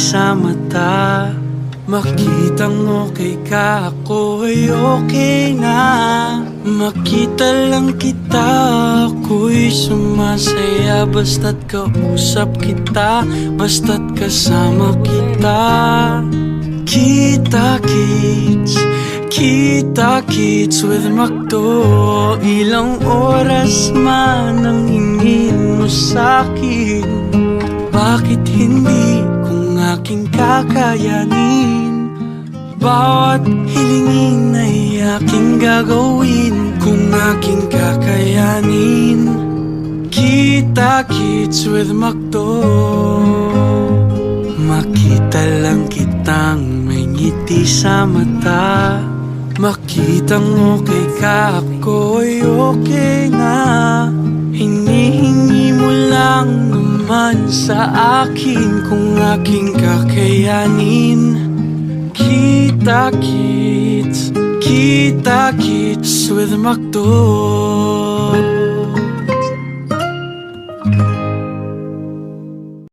sa mata. Makitang okay ka, ako ay okay na. Makita lang kita, ako'y sumasaya. Basta't kausap kita, basta't kasama kita. Kita-kits, kita-kits with Macdo. Ilang oras man ang hingin mo sa'kin, bakit hindi kung aking kakayanin? Bawat hilingin ay aking gagawin kung aking kakayanin. Kita-kits with Macdo. Makita lang kitang may ngiti sa mata. Makitang okay ka, ako'y okay na. Hinihingi mo lang naman sa akin kung aking kakayanin. Kita-kits, kita-kits with Macdo.